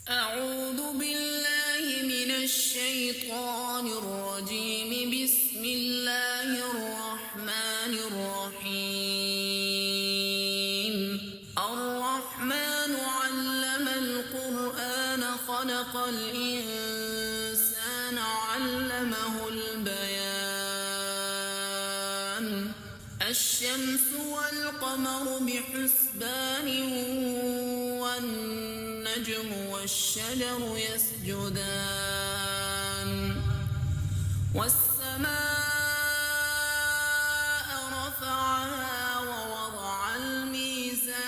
أعوذ بالله من الشيطان الرجيم. بسم الله الرحمن الرحيم. الرحمن علم القرآن خلق الإنسان علمه البيان. الشمس والقمر بحسبان والنجم والشجر يسجدان والسماء رفعها ووضع الميزان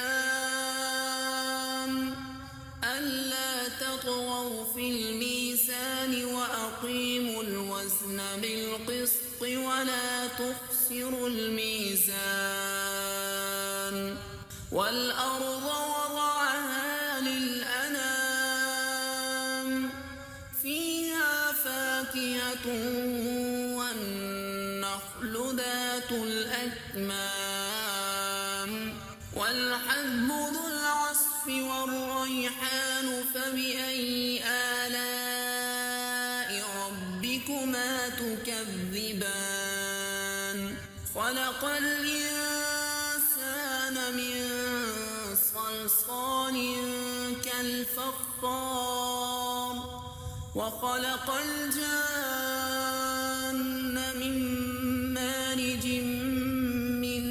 ألا تطغوا في الميزان وأقيموا الوزن بالقسط ولا تخسروا الميزان. والأرض وضعها للأنام فيها فاكهة والنخل ذات الأكمام والحب ذو العصف والريحان. فبأي آلاء ربكما تكذبان؟ خلق الإنسان من صلصال كالفخار وخلق الجن من مارج من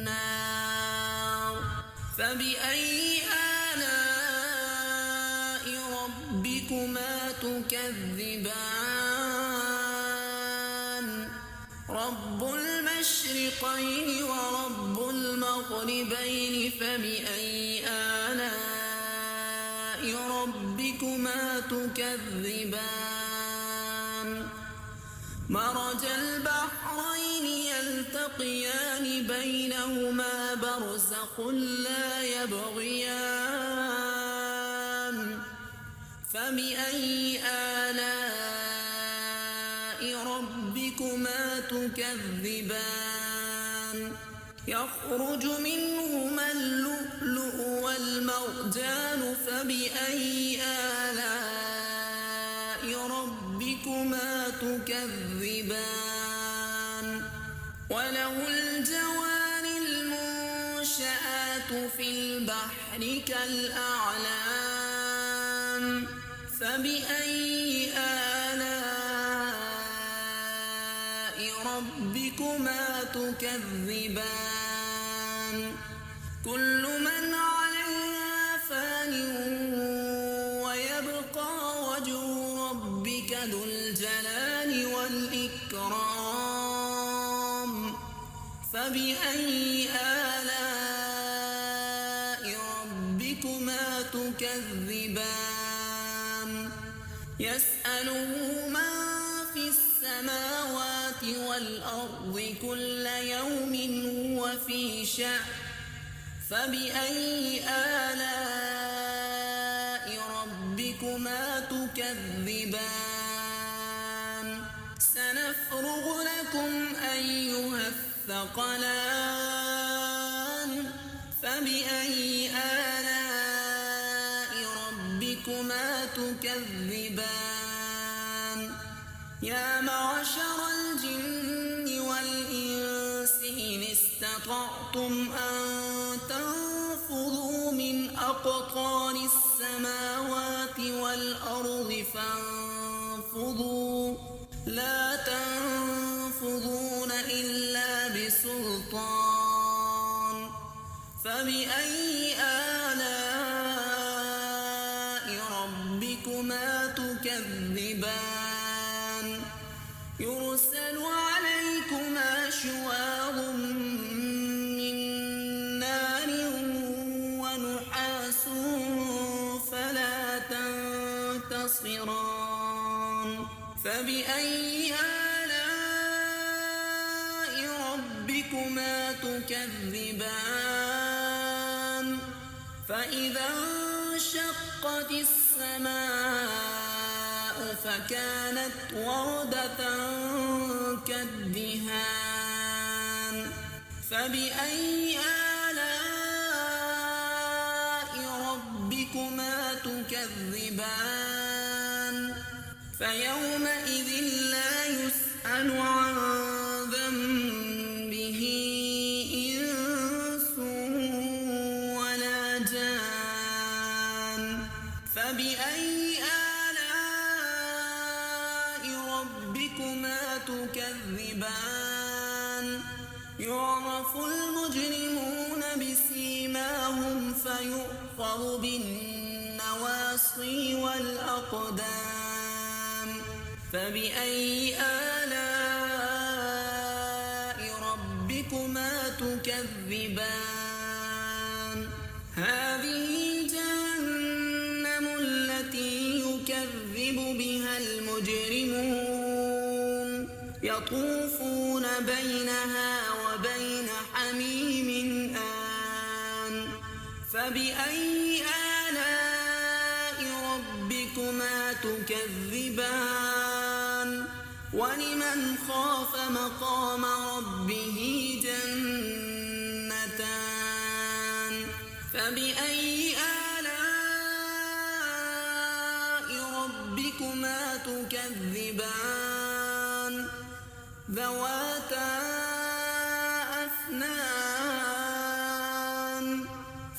نار. فبأي آلاء ربكما تكذبان؟ رب المشرقين ورب المغربين. فبأي آلاء ربكما تكذبان؟ مرج البحرين يلتقيان بينهما برزخ لا يبغيان. فبأي آلاء ربكما تكذبان؟ يخرج منهما اللؤلؤ والمرجان. فبأي آلاء ربكما تكذبان؟ وله الجوار المنشآت في البحر كالأعلام. فبأي آلاء ربكما تكذبان؟ كل من عليها فان ويبقى وجه ربك ذو الجلال والإكرام. فبأي آلاء ربكما تكذبان؟ يسأله من في السماوات والأرض كل يوم هو في شأن. فبأي آلاء ربكما تكذبان؟ سنفرغ لكم أيها الثقلان. فبأي آلاء ربكما تكذبان؟ يا معشر الجن والإنس إن استطعتم أن تنفذوا من أقطار السماوات والأرض فانفذوا لا تنفذون إلا بسلطان. فبأي آلاء ربكما تكذبان؟ يرسل عليكما شواظ من نار ونحاس فلا تنتصران. فبأي آلاء ربكما تكذبان؟ فإذا انشقت السماء فكانت وردة كالدهان. فبأي آلاء ربكما تكذبان؟ تكذبان فيومئذ لا يسأل عن ذنبه إنس ولا جان فبأي آلاء ربكما تكذبان يعرف المجرمون بسيماهم فيؤخذ بالنواصي والأقدام فبأي آلاء ربكما تكذبان هذه جهنم التي يكذب بها المجرمون يطوفون بينها وبين حميم آن فبأي آلاء ربكما تكذبان ولمن خاف مقام ربه جنتان فبأي آلاء ربكما تكذبان ذواتا أفنان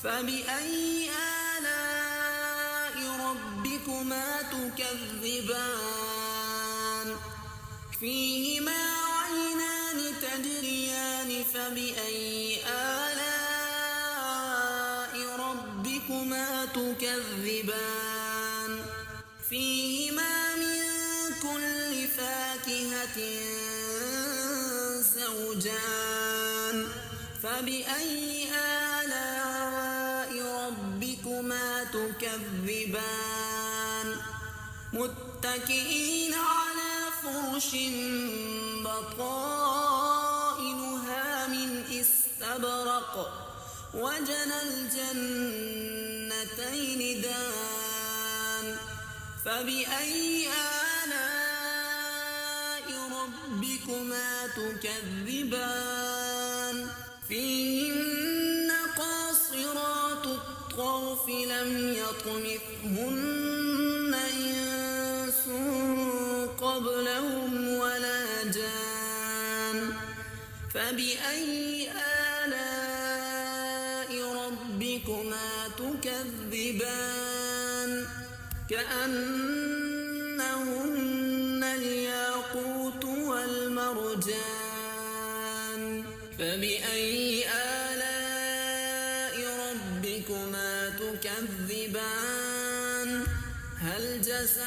فبأي آلاء ربكما تكذبان فيهما عينان تجريان فبأي آلاء ربكما تكذبان فيهما من كل فاكهة زوجان فبأي آلاء ربكما تكذبان متكئين على فرش بطائنها من استبرق وجنى الجنتين دان فبأي آلاء ربكما تكذبان فيهن قاصرات الطرف لم يطمثهن إنس قبلهم ولا جان فبأي آلاء ربكما تكذبان كأنهن الياقوت والمرجان فبأي آلاء ربكما تكذبان هل جزاء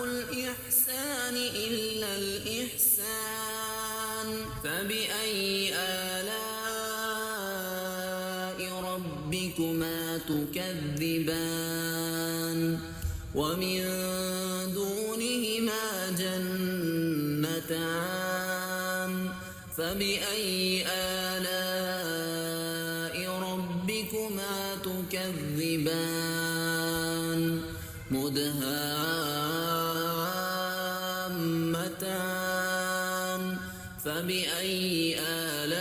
الإحسان إلا الإحسان فبأي آلاء ربكما تكذبان ومن دونهما جنتان فبأي آلاء ربكما تكذبان مدهامتان فبأي آلاء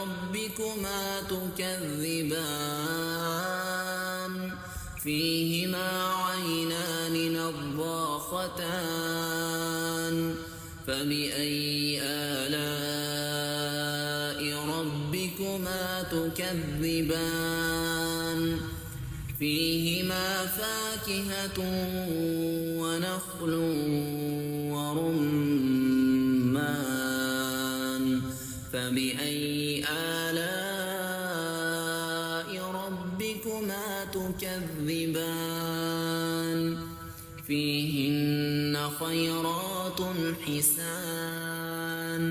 ربكما تكذبان فيهما عينان نضاختان فبأي آلاء ربكما تكذبان فيهما فاكهة ونخل ورمان فبأي آلاء ربكما تكذبان فيهن خيرات حسان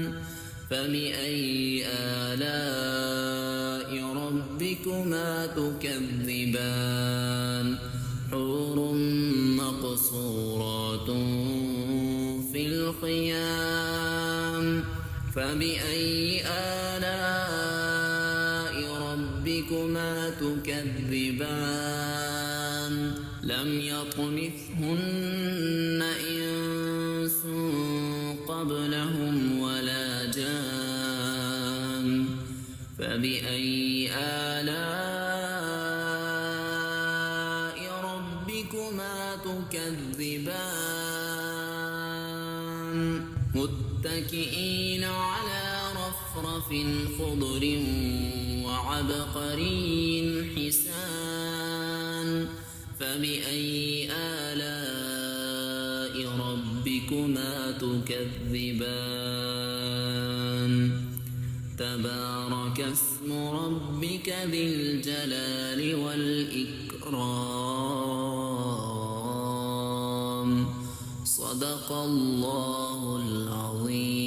فبأي آلاء ربكما تكذبان حور مقصورات في الخيام فبأي آلاء ربكما تكذبان لم يطمثهن إنس قبلهم ولا جان فبأي آلاء ربكما تكذبان متكئين على رفرف خضر وعبقري حسان فبأي آلاء ربكما تكذبان تبارك اسم ربك ذي الجلال والإكرام صدق الله العظيم.